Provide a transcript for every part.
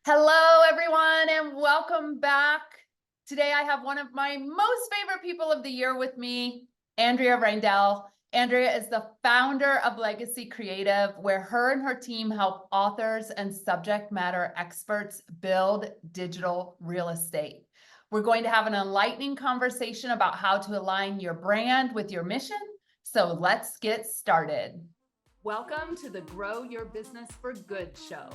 Hello, everyone, and welcome back. Today, I have one of my most favorite people of the year with me, Andrea Reindl. Andrea is the founder of Legacy Creative, where her and her team help authors and subject matter experts build digital real estate. We're going to have an enlightening conversation about how to align your brand with your mission. So let's get started. Welcome to the Grow Your Business for Good show.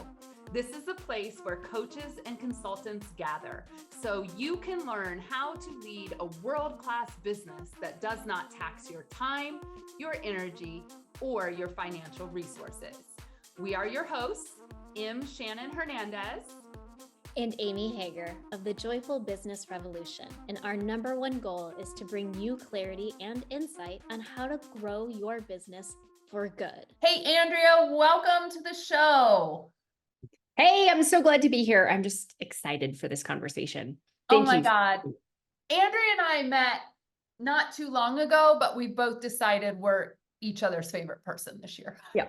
This is a place where coaches and consultants gather so you can learn how to lead a world-class business that does not tax your time, your energy, or your financial resources. We are your hosts, Shannon Hernandez and Amy Hager of the Joyful Business Revolution. And our number one goal is to bring you clarity and insight on how to grow your business for good. Hey, Andrea, welcome to the show. Hey, I'm so glad to be here. I'm just excited for this conversation. Thank you. God. Andrea and I met not too long ago, but we both decided we're each other's favorite person this year. Yeah.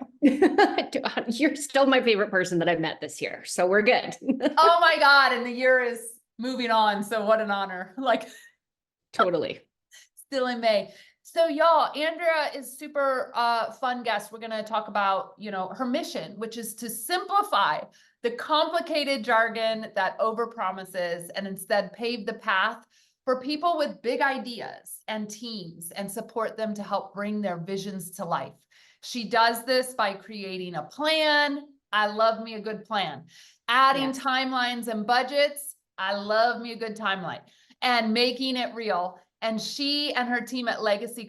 You're still my favorite person that I've met this year. So we're good. Oh my God. And the year is moving on. So what an honor. Totally. Still in May. So y'all, Andrea is super fun guest. We're going to talk about, her mission, which is to simplify the complicated jargon that overpromises and instead pave the path for people with big ideas and teams and support them to help bring their visions to life. She does this by creating a plan. I love me a good plan. Adding timelines and budgets. I love me a good timeline. And making it real. And she and her team at Legacy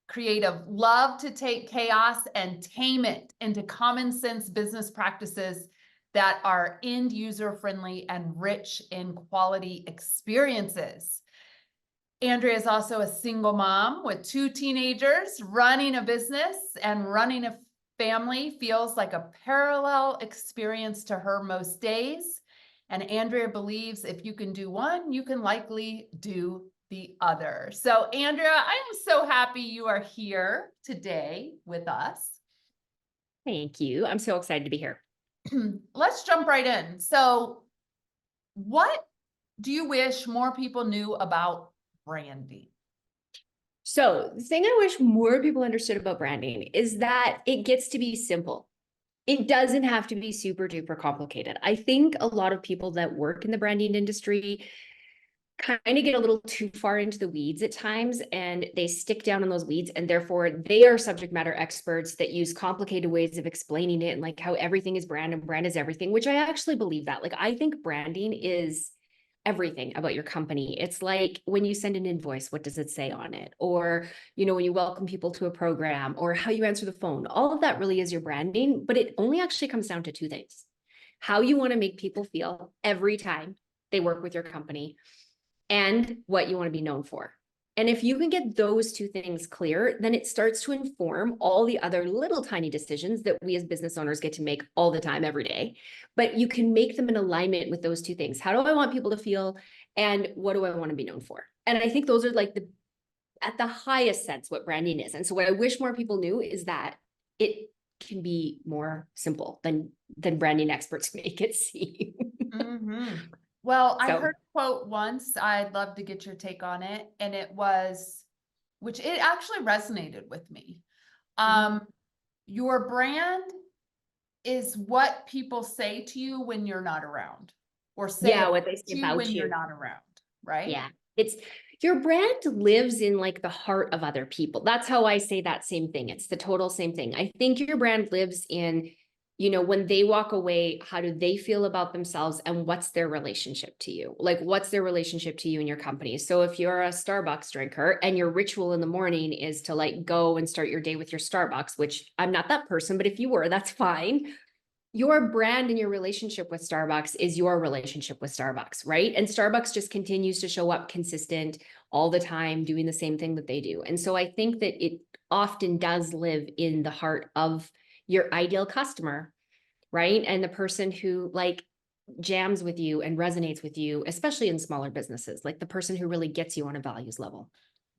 Creative love to take chaos and tame it into common sense business practices that are end user friendly and rich in quality experiences. Andrea is also a single mom with 2 teenagers. Running a business and running a family feels like a parallel experience to her most days. And Andrea believes if you can do one, you can likely do the other. So Andrea, I am so happy you are here today with us. Thank you. I'm so excited to be here. Let's jump right in. So what do you wish more people knew about branding? So the thing I wish more people understood about branding is that it gets to be simple. It doesn't have to be super duper complicated. I think a lot of people that work in the branding industry kind of get a little too far into the weeds at times, and they stick down in those weeds, and therefore they are subject matter experts that use complicated ways of explaining it and like how everything is brand and brand is everything, which I actually believe that. Like, I think branding is everything about your company. It's like when you send an invoice, what does it say on it? Or, when you welcome people to a program, or how you answer the phone, all of that really is your branding, but it only actually comes down to 2 things: how you want to make people feel every time they work with your company, and what you want to be known for. And if you can get those 2 things clear, then it starts to inform all the other little tiny decisions that we as business owners get to make all the time, every day. But you can make them in alignment with those 2 things. How do I want people to feel? And what do I want to be known for? And I think those are like at the highest sense, what branding is. And so what I wish more people knew is that it can be more simple than branding experts make it seem. Mm-hmm. Well, I heard a quote once. I'd love to get your take on it. And it was, which it actually resonated with me. Your brand is what people say to you when you're not around, or say what they say about when you're not around, right? Yeah. It's your brand lives in like the heart of other people. That's how I say that same thing. It's the total same thing. I think your brand lives in, when they walk away, how do they feel about themselves and what's their relationship to you? Like, what's their relationship to you and your company? So if you're a Starbucks drinker and your ritual in the morning is to like go and start your day with your Starbucks, which I'm not that person, but if you were, that's fine. Your brand and your relationship with Starbucks is your relationship with Starbucks, right? And Starbucks just continues to show up consistent all the time, doing the same thing that they do. And so I think that it often does live in the heart of your ideal customer, right? And the person who like jams with you and resonates with you, especially in smaller businesses, like the person who really gets you on a values level.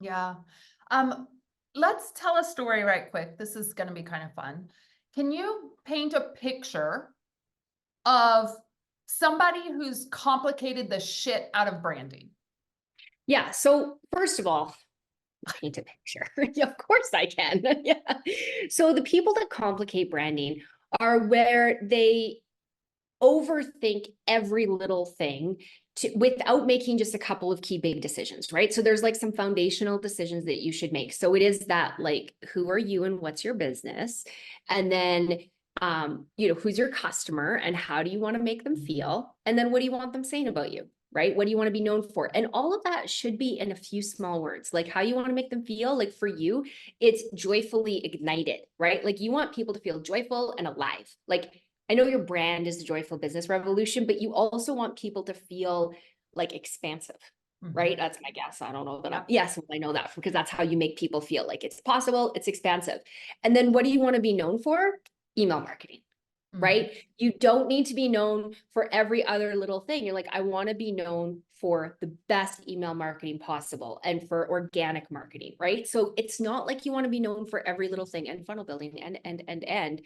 Yeah. Let's tell a story right quick. This is going to be kind of fun. Can you paint a picture of somebody who's complicated the shit out of branding? Yeah. So first of all, paint a picture. Yeah, of course I can. Yeah. So the people that complicate branding are where they overthink every little thing without making just a couple of key big decisions, right? So there's like some foundational decisions that you should make. So it is that, like, who are you and what's your business? And then who's your customer and how do you want to make them feel? And then what do you want them saying about you? Right? What do you want to be known for? And all of that should be in a few small words, like how you want to make them feel. Like for you, it's joyfully ignited, right? Like you want people to feel joyful and alive. Like I know your brand is the Joyful Business Revolution, but you also want people to feel like expansive, right? That's my guess. I don't know that. Yes, I know that because that's how you make people feel like it's possible, it's expansive. And then what do you want to be known for? Email marketing. Right? You don't need to be known for every other little thing. You're like, I want to be known for the best email marketing possible and for organic marketing, right? So it's not like you want to be known for every little thing and funnel building and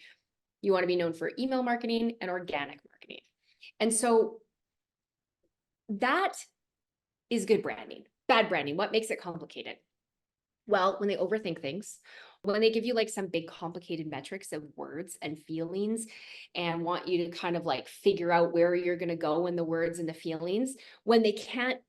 you want to be known for email marketing and organic marketing. And so that is good branding. Bad branding, what makes it complicated? Well, when they overthink things, when they give you like some big complicated metrics of words and feelings and want you to kind of like figure out where you're going to go in the words and the feelings, when they can't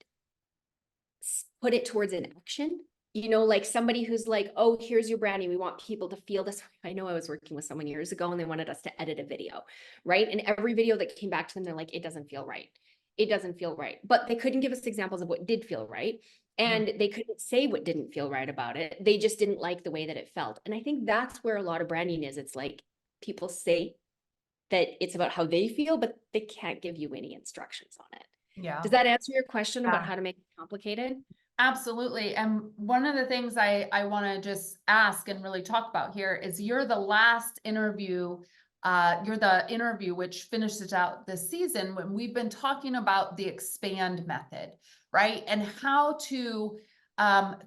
put it towards an action, like somebody who's like, oh, here's your branding. We want people to feel this. I know I was working with someone years ago and they wanted us to edit a video, right? And every video that came back to them, they're like, it doesn't feel right. It doesn't feel right. But they couldn't give us examples of what did feel right. And they couldn't say what didn't feel right about it. They just didn't like the way that it felt. And I think that's where a lot of branding is. It's like people say that it's about how they feel, but they can't give you any instructions on it. Yeah. Does that answer your question about how to make it complicated? Absolutely. And one of the things I want to just ask and really talk about here is you're the last interview. You're the interview which finishes out this season when we've been talking about the expand method, right? And how to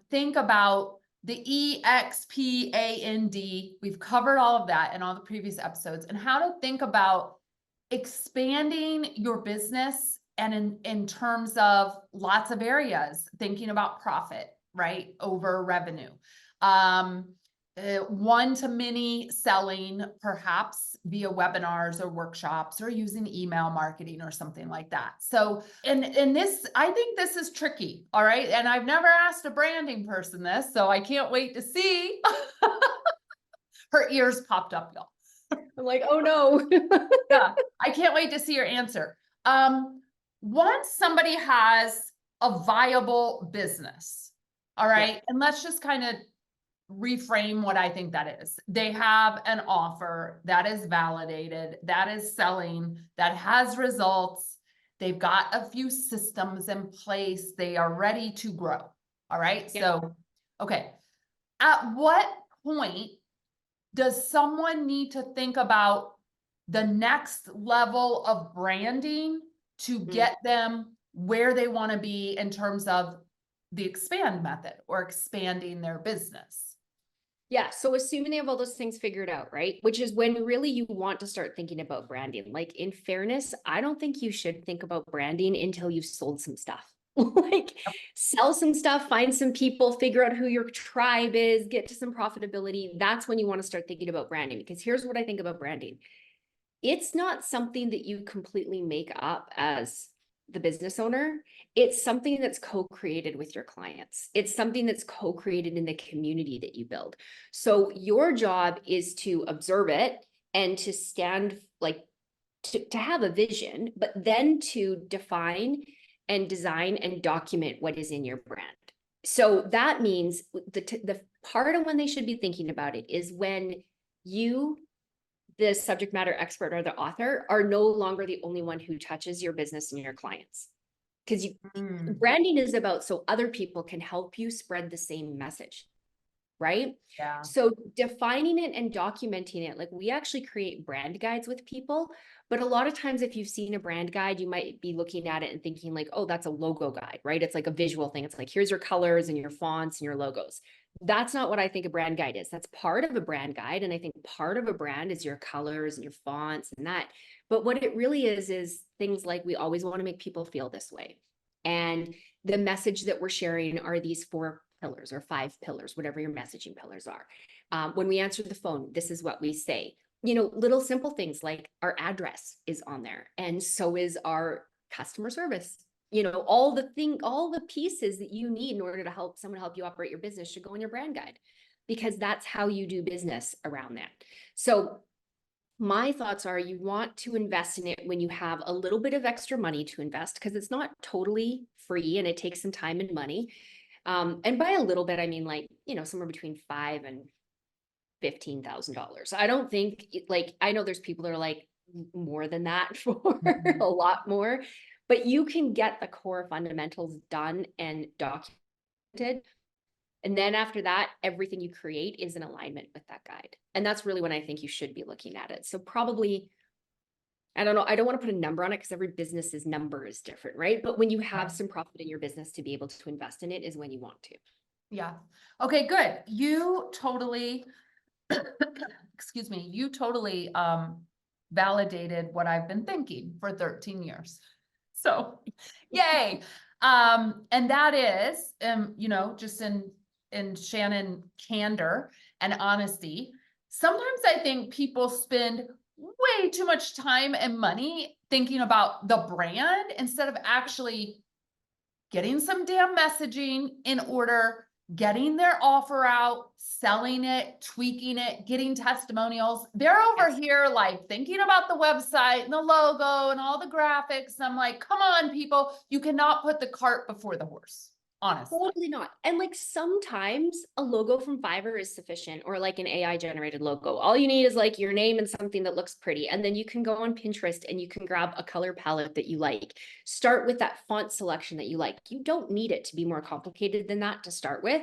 think about the EXPAND. We've covered all of that in all the previous episodes, and how to think about expanding your business and in terms of lots of areas, thinking about profit, right, over revenue. One-to-many selling, perhaps via webinars or workshops or using email marketing or something like that. So, and this, I think this is tricky, all right? And I've never asked a branding person this, so I can't wait to see. Her ears popped up, y'all. I'm like, oh no. Yeah, I can't wait to see your answer. Once somebody has a viable business, all right, and let's just kind of reframe what I think that is. They have an offer that is validated, that is selling, that has results. They've got a few systems in place. They are ready to grow. All right. So, okay. At what point does someone need to think about the next level of branding to get them where they want to be in terms of the expand method or expanding their business? Yeah. So assuming they have all those things figured out, right? Which is when really you want to start thinking about branding. Like in fairness, I don't think you should think about branding until you've sold some stuff. Like sell some stuff, find some people, figure out who your tribe is, get to some profitability. That's when you want to start thinking about branding. Because here's what I think about branding. It's not something that you completely make up as the business owner. It's something that's co-created with your clients. It's something that's co-created in the community that you build. So your job is to observe it and to stand like to have a vision, but then to define and design and document what is in your brand. So that means the part of when they should be thinking about it is when you, the subject matter expert or the author, are no longer the only one who touches your business and your clients. Because branding is about so other people can help you spread the same message. right? Yeah. So defining it and documenting it, like we actually create brand guides with people, but a lot of times if you've seen a brand guide, you might be looking at it and thinking like, oh, that's a logo guide, right? It's like a visual thing. It's like, here's your colors and your fonts and your logos. That's not what I think a brand guide is. That's part of a brand guide. And I think part of a brand is your colors and your fonts and that. But what it really is things like we always want to make people feel this way. And the message that we're sharing are these 4 pillars or 5 pillars, whatever your messaging pillars are. When we answer the phone, this is what we say. You know, little simple things like our address is on there, and so is our customer service. You know, all the pieces that you need in order to help someone help you operate your business should go in your brand guide, because that's how you do business around that. So my thoughts are you want to invest in it when you have a little bit of extra money to invest, because it's not totally free and it takes some time and money. And by a little bit, I mean like, you know, somewhere between $5,000 and $15,000. I don't think like, I know there's people that are like more than that for a lot more, but you can get the core fundamentals done and documented. And then after that, everything you create is in alignment with that guide. And that's really when I think you should be looking at it. So probably, I don't know, I don't want to put a number on it because every business's number is different, right? But when you have some profit in your business to be able to invest in it is when you want to. Yeah. Okay, good. You totally, excuse me, you totally validated what I've been thinking for 13 years. So, yay. And that is, you know, just in Shannon candor and honesty, sometimes I think people spend way too much time and money thinking about the brand instead of actually getting some damn messaging in order, getting their offer out, selling it, tweaking it, getting testimonials. They're over here like thinking about the website and the logo and all the graphics. And I'm like, come on, people, you cannot put the cart before the horse. Honestly. Totally not. And like sometimes a logo from Fiverr is sufficient, or like an AI generated logo. All you need is like your name and something that looks pretty. And then you can go on Pinterest and you can grab a color palette that you like. Start with that font selection that you like. You don't need it to be more complicated than that to start with.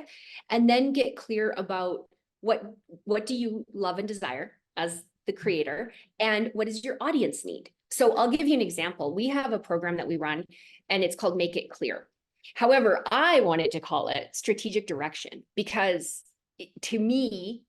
And then get clear about what do you love and desire as the creator, and what does your audience need? So I'll give you an example. We have a program that we run and it's called Make It Clear. However, I wanted to call it strategic direction because to me,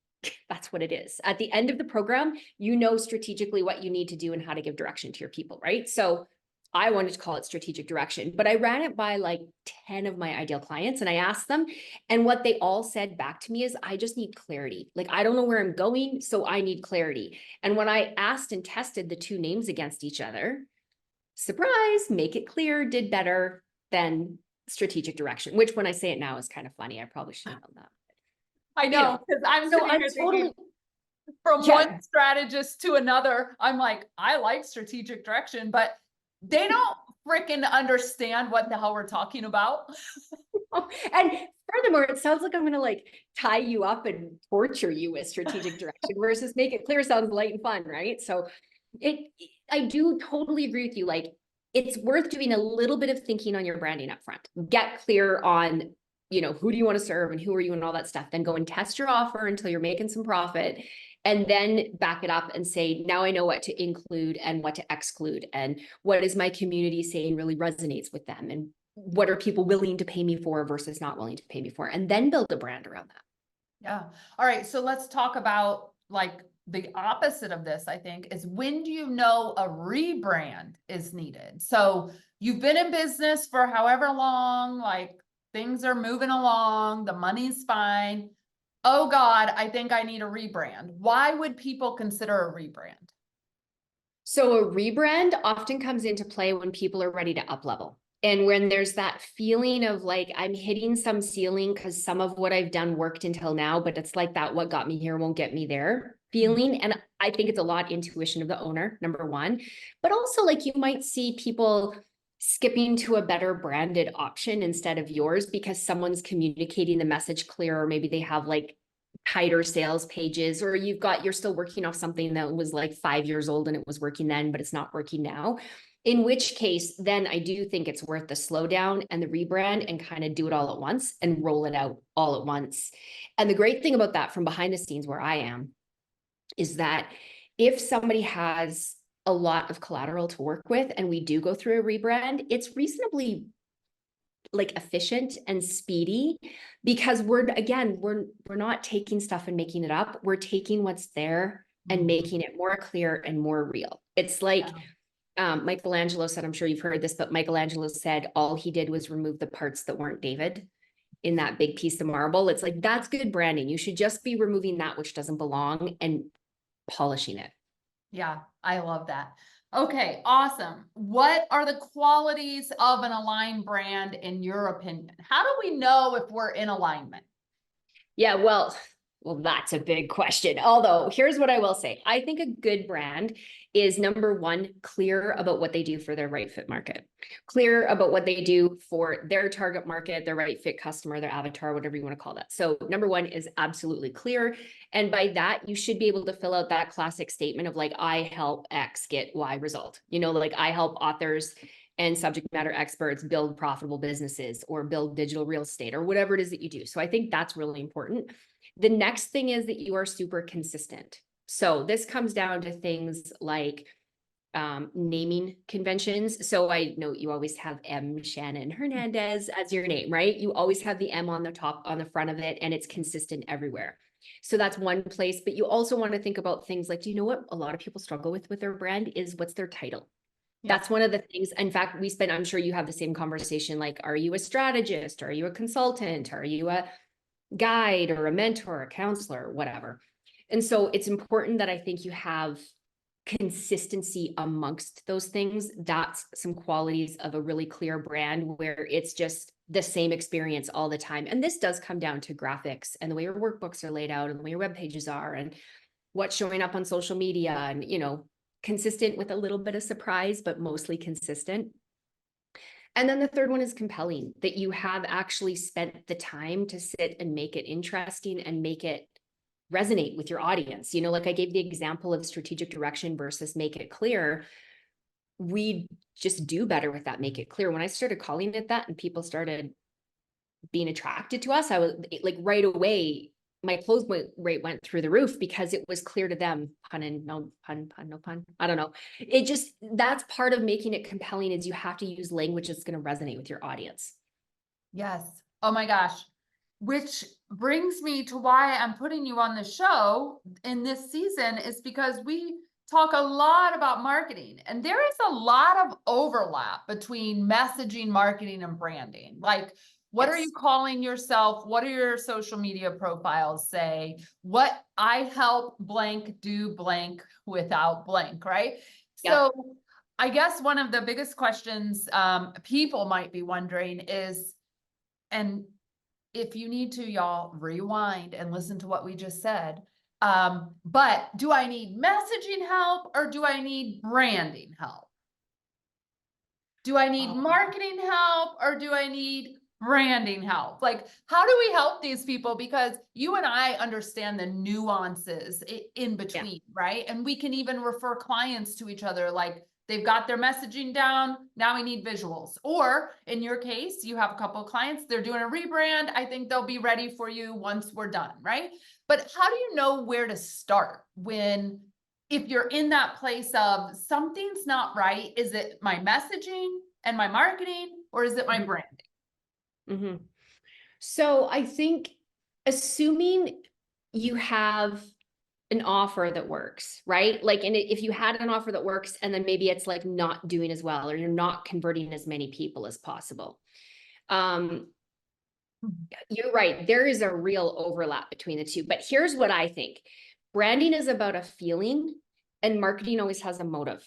that's what it is. At the end of the program, you know strategically what you need to do and how to give direction to your people, right? So I wanted to call it strategic direction, but I ran it by like 10 of my ideal clients and I asked them, and what they all said back to me is, I just need clarity. Like, I don't know where I'm going, so I need clarity. And when I asked and tested the 2 names against each other, surprise, Make It Clear did better than strategic direction, which when I say it now is kind of funny. I probably should have done that. I know, because I'm So sitting I'm here totally thinking, from one strategist to another, I'm like, I like strategic direction, but they don't freaking understand what the hell we're talking about. And furthermore, it sounds like I'm going to like tie you up and torture you with strategic direction versus Make It Clear sounds light and fun, right? So I do totally agree with you. Like, it's worth doing a little bit of thinking on your branding up front. Get clear on, you know, who do you want to serve and who are you and all that stuff. Then go and test your offer until you're making some profit. And then back it up and say, now I know what to include and what to exclude. And what is my community saying really resonates with them? And what are people willing to pay me for versus not willing to pay me for? And then build a brand around that. Yeah. All right. So let's talk about like the opposite of this, I think, is when do you know a rebrand is needed? So you've been in business for however long, like things are moving along, the money's fine. Oh God, I think I need a rebrand. Why would people consider a rebrand? So a rebrand often comes into play when people are ready to up level. And when there's that feeling of like, I'm hitting some ceiling because some of what I've done worked until now, but it's like that, what got me here won't get me there feeling. And I think it's a lot intuition of the owner, number one, but also like you might see people skipping to a better branded option instead of yours because someone's communicating the message clearer. Maybe they have like tighter sales pages, or you're still working off something that was like 5 years old and it was working then, but it's not working now. In which case, then I do think it's worth the slowdown and the rebrand and kind of do it all at once and roll it out all at once. And the great thing about that from behind the scenes where I am is that if somebody has a lot of collateral to work with and we do go through a rebrand, it's reasonably like efficient and speedy, because we're not taking stuff and making it up. We're taking what's there and making it more clear and more real. It's like Michelangelo said, I'm sure you've heard this, but Michelangelo said all he did was remove the parts that weren't David in that big piece of marble. It's like, that's good branding. You should just be removing that which doesn't belong and polishing it. Yeah, I love that. Okay, awesome. What are the qualities of an aligned brand in your opinion? How do we know if we're in alignment? Yeah, well, that's a big question. Although here's what I will say. I think a good brand is, number one, clear about what they do for their right fit market, clear about what they do for their target market, their right fit customer, their avatar, whatever you want to call that. So number one is absolutely clear. And by that, you should be able to fill out that classic statement of like, I help X get Y result. You know, like I help authors and subject matter experts build profitable businesses or build digital real estate or whatever it is that you do. So I think that's really important. The next thing is that you are super consistent. So this comes down to things like naming conventions. So I know you always have Shannon Hernandez as your name, right? You always have the M on the top, on the front of it, and it's consistent everywhere. So that's one place, but you also want to think about things like, do you know what a lot of people struggle with their brand is what's their title? Yeah. That's one of the things. In fact, I'm sure you have the same conversation. Like, are you a strategist? Are you a consultant? Are you a guide or a mentor, a counselor, whatever? And so it's important that I think you have consistency amongst those things. That's some qualities of a really clear brand where it's just the same experience all the time. And this does come down to graphics and the way your workbooks are laid out and the way your web pages are and what's showing up on social media, and, you know, consistent with a little bit of surprise, but mostly consistent. And then the third one is compelling, that you have actually spent the time to sit and make it interesting and make it resonate with your audience. You know, like I gave the example of strategic direction versus make it clear. We just do better with that, make it clear. When I started calling it that and people started being attracted to us, I was like, right away, my close rate went through the roof because it was clear to them. No pun. I don't know. It just, that's part of making it compelling, is you have to use language that's going to resonate with your audience. Yes. Oh my gosh. Which brings me to why I'm putting you on the show in this season, is because we talk a lot about marketing, and there is a lot of overlap between messaging, marketing, and branding. Like, what are you calling yourself? What do your social media profiles say? What I help blank do blank without blank, right? So I guess one of the biggest questions people might be wondering is, and if you need to, y'all, rewind and listen to what we just said. But do I need messaging help or do I need branding help? Do I need marketing help or do I need branding help? Like, how do we help these people? Because you and I understand the nuances in between, right? And we can even refer clients to each other. Like, they've got their messaging down, now we need visuals. Or in your case, you have a couple of clients, they're doing a rebrand. I think they'll be ready for you once we're done, right? But how do you know where to start if you're in that place of something's not right? Is it my messaging and my marketing, or is it my branding? Mm-hmm. So I think, assuming you have an offer that works, right? Like, and if you had an offer that works and then maybe it's like not doing as well, or you're not converting as many people as possible. You're right. There is a real overlap between the two, but here's what I think. Branding is about a feeling and marketing always has a motive.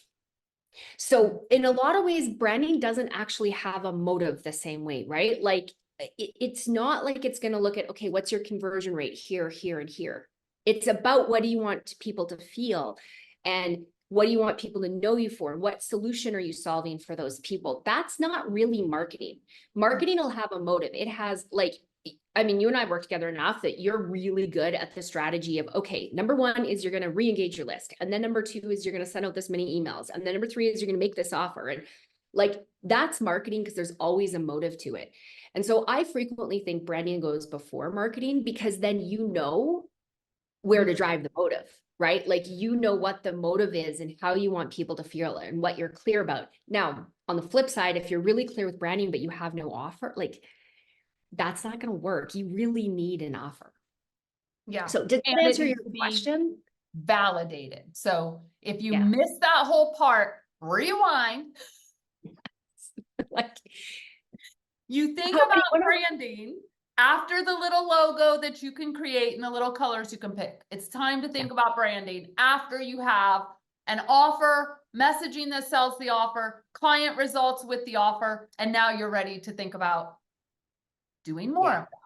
So in a lot of ways, branding doesn't actually have a motive the same way, right? Like it's not like it's going to look at, okay, what's your conversion rate here, here, and here. It's about what do you want people to feel and what do you want people to know you for? What solution are you solving for those people? That's not really marketing. Marketing will have a motive. It has, like, I mean, you and I work together enough that you're really good at the strategy of, okay, number one is you're going to re-engage your list. And then number two is you're going to send out this many emails. And then number three is you're going to make this offer. And like, that's marketing because there's always a motive to it. And so I frequently think branding goes before marketing because then you know where to drive the motive, right? Like, you know what the motive is and how you want people to feel and what you're clear about. Now, on the flip side, if you're really clear with branding, but you have no offer, like, that's not going to work. You really need an offer. Yeah. So did And that it answer your needs to be question? validated. So if you Yeah. missed that whole part, rewind. Like, You think how about many- branding after the little logo that you can create and the little colors you can pick. It's time to think about branding after you have an offer, messaging that sells the offer, client results with the offer, and now you're ready to think about doing more of that.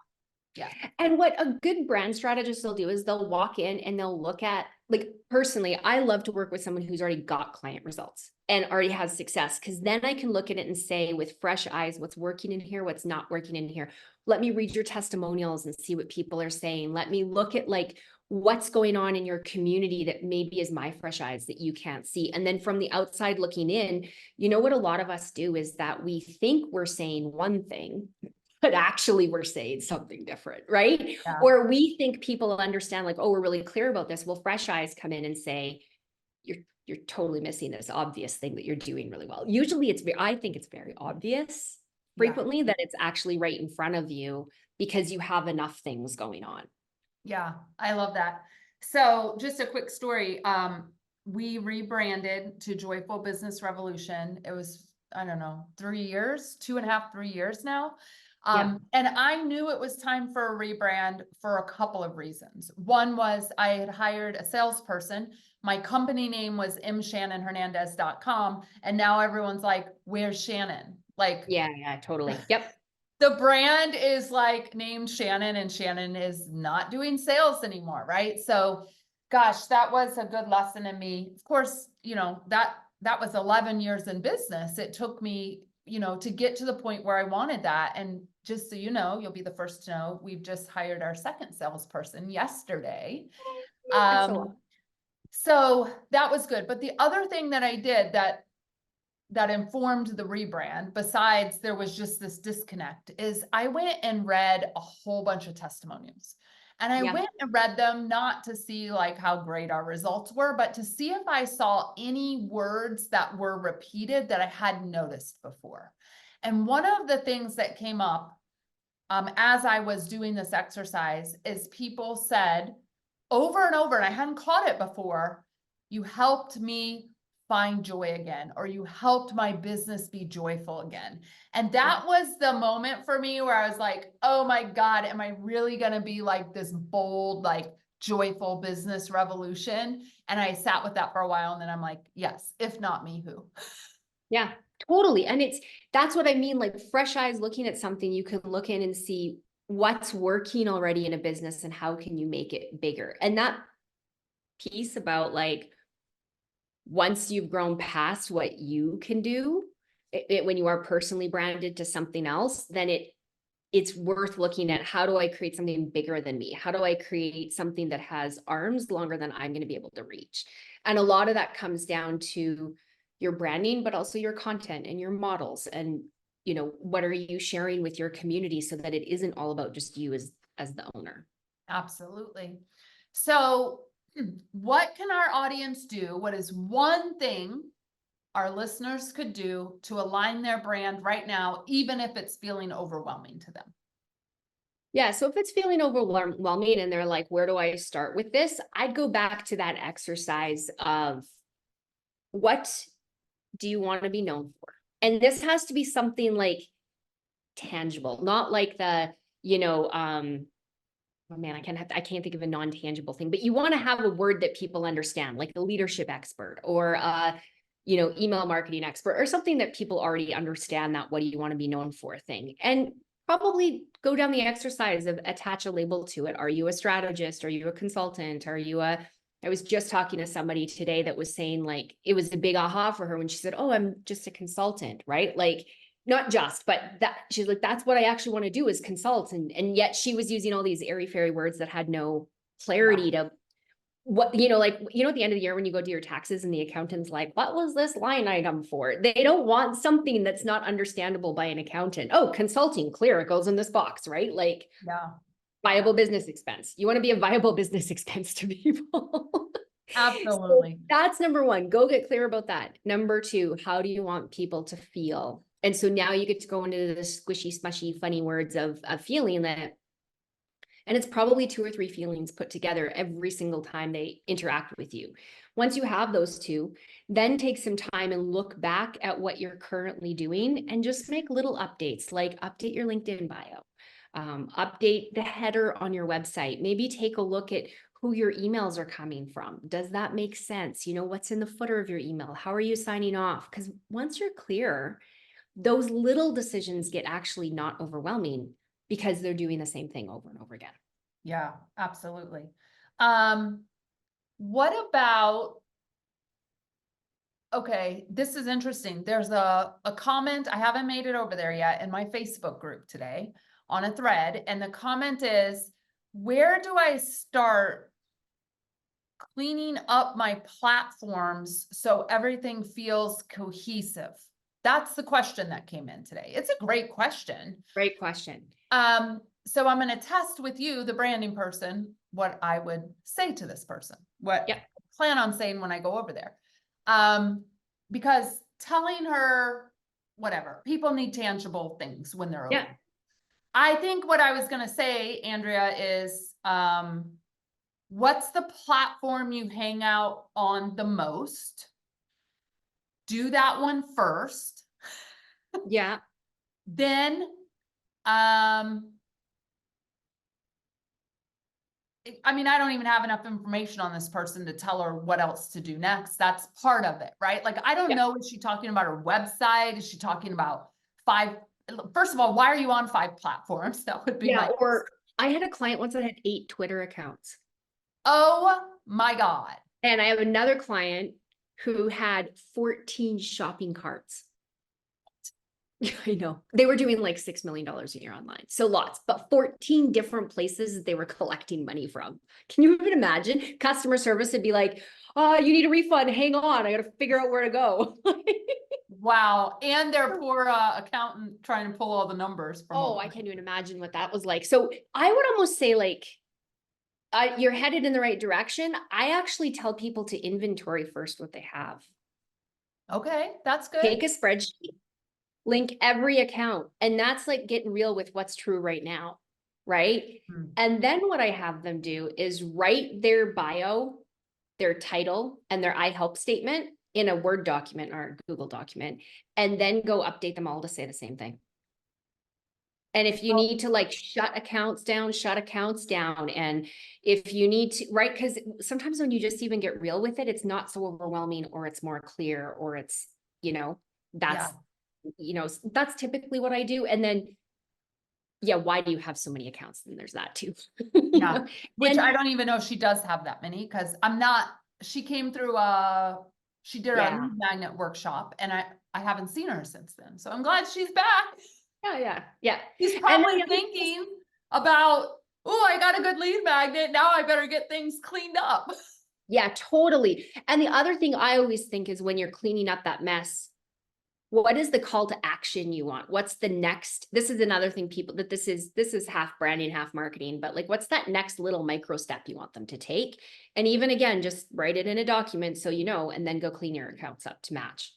Yeah. And what a good brand strategist will do is they'll walk in and they'll look at, like, personally, I love to work with someone who's already got client results and already has success, because then I can look at it and say with fresh eyes, what's working in here, what's not working in here. Let me read your testimonials and see what people are saying. Let me look at like what's going on in your community that maybe is my fresh eyes that you can't see. And then from the outside looking in, you know what a lot of us do is that we think we're saying one thing, but actually we're saying something different, right? Yeah. Or we think people understand, like, oh, we're really clear about this. Well, fresh eyes come in and say, you're totally missing this obvious thing that you're doing really well. Usually I think it's very obvious frequently that it's actually right in front of you because you have enough things going on. Yeah, I love that. So just a quick story. We rebranded to Joyful Business Revolution. It was, I don't know, 3 years, 2.5, 3 years now. And I knew it was time for a rebrand for a couple of reasons. One was I had hired a salesperson. My company name was mshannonhernandez.com. And now everyone's like, where's Shannon? Like, yeah, totally. Yep. the brand is like named Shannon, and Shannon is not doing sales anymore, right? So, gosh, that was a good lesson in me. Of course, you know, that was 11 years in business. It took me, you know, to get to the point where I wanted that. And just so you know, you'll be the first to know, we've just hired our second salesperson yesterday. Excellent. So that was good. But the other thing that I did that informed the rebrand, besides there was just this disconnect, is I went and read a whole bunch of testimonials. And I went and read them not to see like how great our results were, but to see if I saw any words that were repeated that I hadn't noticed before. And one of the things that came up as I was doing this exercise is people said over and over, and I hadn't caught it before, you helped me find joy again, or you helped my business be joyful again. And that was the moment for me where I was like, oh my God, am I really going to be like this bold, like joyful business revolution? And I sat with that for a while, and then I'm like, yes, if not me, who? Yeah, totally. And that's what I mean. Like, fresh eyes looking at something, you can look in and see what's working already in a business and how can you make it bigger. And that piece about like, once you've grown past what you can do, when you are personally branded to something else, then it's worth looking at, how do I create something bigger than me? How do I create something that has arms longer than I'm going to be able to reach? And a lot of that comes down to your branding, but also your content and your models. And, you know, what are you sharing with your community so that it isn't all about just you as the owner? Absolutely. So what can our audience do? What is one thing our listeners could do to align their brand right now, even if it's feeling overwhelming to them? Yeah, so if it's feeling overwhelming and they're like, where do I start with this? I'd go back to that exercise of, what do you want to be known for? And this has to be something like tangible, not like the, you know, oh man, I can't think of a non-tangible thing, but you want to have a word that people understand, like a leadership expert or you know, email marketing expert, or something that people already understand, that what do you want to be known for thing. And probably go down the exercise of attach a label to it. Are you a strategist? Are you a consultant? I was just talking to somebody today that was saying, like, it was a big aha for her when she said, oh, I'm just a consultant, right? Like, not just, but that she's like, that's what I actually want to do is consult. And yet she was using all these airy fairy words that had no clarity to what, like, at the end of the year, when you go do your taxes and the accountant's like, what was this line item for? They don't want something that's not understandable by an accountant. Oh, consulting, clear, it goes in this box, right? Like, Yeah, viable business expense. You want to be a viable business expense to people. absolutely. So that's number one. Go get clear about that. Number two, how do you want people to feel? And so now you get to go into the squishy, smushy, funny words of feeling that. And it's probably 2 or 3 feelings put together every single time they interact with you. Once you have those two, then take some time and look back at what you're currently doing and just make little updates, like update your LinkedIn bio, update the header on your website, maybe take a look at who your emails are coming from. Does that make sense? What's in the footer of your email? How are you signing off? Because once you're clear, those little decisions get actually not overwhelming because they're doing the same thing over and over again. Yeah, absolutely. What about, okay, this is interesting. There's a comment, I haven't made it over there yet, in my Facebook group today on a thread. And the comment is, where do I start cleaning up my platforms so everything feels cohesive? That's the question that came in today. It's a great question. Great question. So I'm going to test with you, the branding person, what I would say to this person, what I plan on saying when I go over there. Because telling her, whatever, people need tangible things when they're over. I think what I was going to say, Andrea, is, what's the platform you hang out on the most? Do that one first. Yeah. Then, I mean, I don't even have enough information on this person to tell her what else to do next. That's part of it, right? Like, I don't know, is she talking about her website? Is she talking about 5? First of all, why are you on 5 platforms? That would be my. Or I had a client once that had 8 Twitter accounts. Oh my God. And I have another client who had 14 shopping carts. I know. They were doing like $6 million a year online. So lots, but 14 different places that they were collecting money from. Can you even imagine? Customer service would be like, oh, you need a refund. Hang on. I got to figure out where to go. Wow. And their poor accountant trying to pull all the numbers from. Oh, I can't even imagine what that was like. So I would almost say, like, you're headed in the right direction. I actually tell people to inventory first what they have. Okay, that's good. Take a spreadsheet, link every account. And that's like getting real with what's true right now, right? And then what I have them do is write their bio, their title, and their I help statement in a Word document or a Google document, and then go update them all to say the same thing. And if you need to like shut accounts down. And if you need to, right? Because sometimes when you just even get real with it, it's not so overwhelming, or it's more clear, or it's, that's, that's typically what I do. And then, why do you have so many accounts? And there's that too. Yeah. Which I don't even know if she does have that many, because she came through, she did a lead magnet workshop, and I haven't seen her since then. So I'm glad she's back. Yeah. She's probably thinking about, oh, I got a good lead magnet. Now I better get things cleaned up. Yeah, totally. And the other thing I always think is, when you're cleaning up that mess, what is the call to action you want? What's the next? This is another thing, people, that this is half branding, half marketing, but like, what's that next little micro step you want them to take? And even again, just write it in a document so and then go clean your accounts up to match.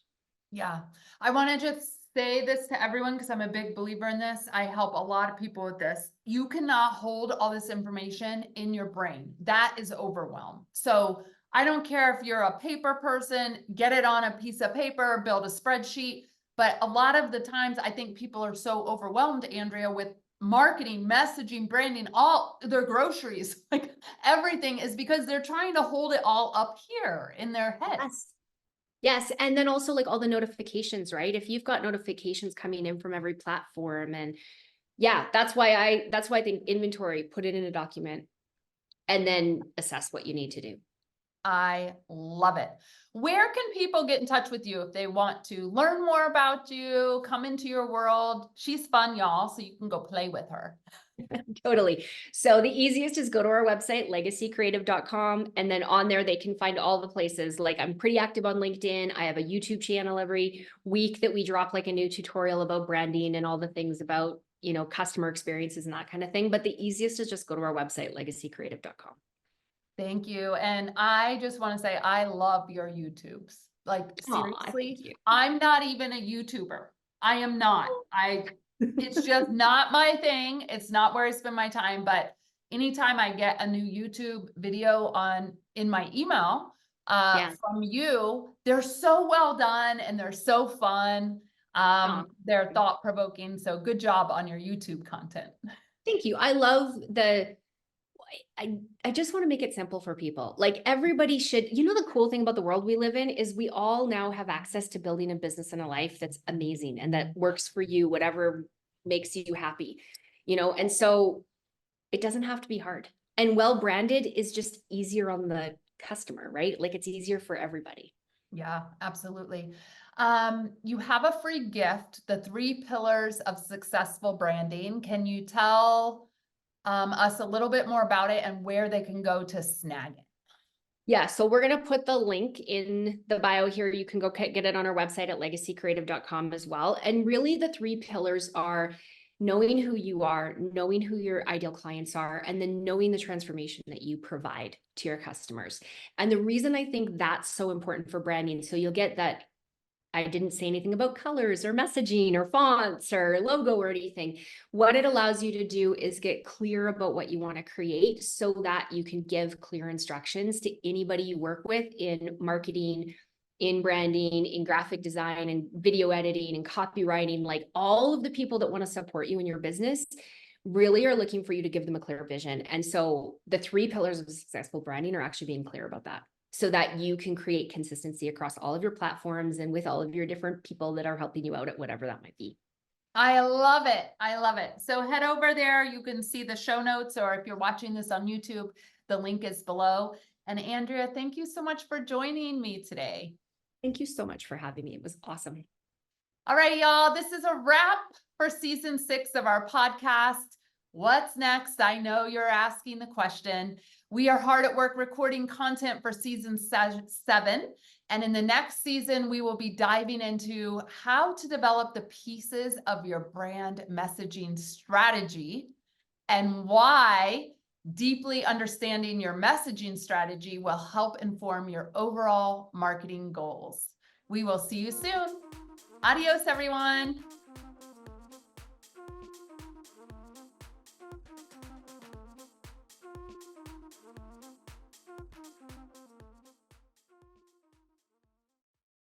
Yeah. I want to just say this to everyone, because I'm a big believer in this. I help a lot of people with this. You cannot hold all this information in your brain. That is overwhelm. So I don't care if you're a paper person, get it on a piece of paper, build a spreadsheet. But a lot of the times I think people are so overwhelmed, Andrea, with marketing, messaging, branding, all their groceries, like everything, is because they're trying to hold it all up here in their head. Yes. And then also like all the notifications, right? If you've got notifications coming in from every platform, and that's why I think inventory, put it in a document, and then assess what you need to do. I love it. Where can people get in touch with you if they want to learn more about you, come into your world? She's fun, y'all, so you can go play with her. Totally. So the easiest is go to our website, legacycreative.com. And then on there, they can find all the places. Like I'm pretty active on LinkedIn. I have a YouTube channel every week that we drop like a new tutorial about branding and all the things about, you know, customer experiences and that kind of thing. But the easiest is just go to our website, legacycreative.com. Thank you. And I just want to say, I love your YouTubes. Like Aw, seriously, thank you. I'm not even a YouTuber. I am not. It's just not my thing. It's not where I spend my time, but anytime I get a new YouTube video in my email, Yeah. from you, they're so well done and they're so fun. They're thought provoking. So good job on your YouTube content. Thank you. I love I just want to make it simple for people. Like everybody should, you know, the cool thing about the world we live in is we all now have access to building a business and a life that's amazing and that works for you, whatever makes you happy, you know? And so it doesn't have to be hard. And well branded is just easier on the customer, right? Like it's easier for everybody. Yeah, absolutely. You have a free gift, the 3 pillars of successful branding. Can you tell us a little bit more about it and where they can go to snag it? Yeah, so we're going to put the link in the bio here. You can go get it on our website at legacycreative.com as well. And really the 3 pillars are knowing who you are, knowing who your ideal clients are, and then knowing the transformation that you provide to your customers. And the reason I think that's so important for branding, so you'll get that I didn't say anything about colors or messaging or fonts or logo or anything. What it allows you to do is get clear about what you want to create so that you can give clear instructions to anybody you work with in marketing, in branding, in graphic design and video editing and copywriting. Like all of the people that want to support you in your business really are looking for you to give them a clear vision. And so the 3 pillars of successful branding are actually being clear about that, so that you can create consistency across all of your platforms and with all of your different people that are helping you out at whatever that might be. I love it. I love it. So head over there. You can see the show notes, or if you're watching this on YouTube, the link is below. And Andrea, thank you so much for joining me today. Thank you so much for having me. It was awesome. All right, y'all, this is a wrap for season 6 of our podcast. What's next? I know you're asking the question. We are hard at work recording content for season 7. And in the next season, we will be diving into how to develop the pieces of your brand messaging strategy and why deeply understanding your messaging strategy will help inform your overall marketing goals. We will see you soon. Adios, everyone.